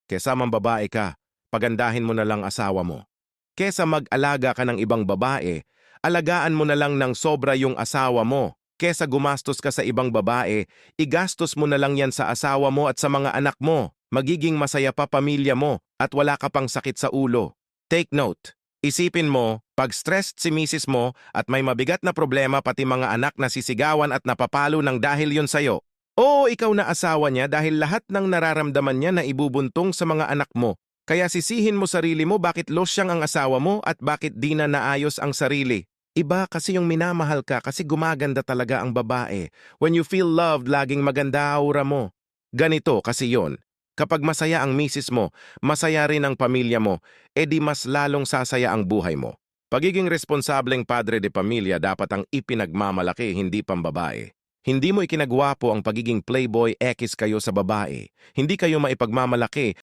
Kesa mambabae ka, pagandahin mo na lang asawa mo. Kesa mag-alaga ka ng ibang babae, alagaan mo na lang ng sobra yung asawa mo. Kesa gumastos ka sa ibang babae, igastos mo na lang yan sa asawa mo at sa mga anak mo. Magiging masaya pa pamilya mo at wala ka pang sakit sa ulo. Take note, isipin mo, pag stressed si misis mo at may mabigat na problema pati mga anak na sisigawan at napapalo ng dahil yun sa'yo. Oo, ikaw na asawa niya dahil lahat ng nararamdaman niya na ibubuntong sa mga anak mo. Kaya sisihin mo sarili mo bakit losyang ang asawa mo at bakit di na naayos ang sarili. Iba kasi yung minamahal ka kasi gumaganda talaga ang babae. When you feel loved, laging maganda aura mo. Ganito kasi yon. Kapag masaya ang misis mo, masaya rin ang pamilya mo, edi mas lalong sasaya ang buhay mo. Pagiging responsableng padre de pamilya dapat ang ipinagmamalaki, hindi pambabae. Hindi mo ikinagwapo ang pagiging playboy X kayo sa babae. Hindi kayo maipagmamalaki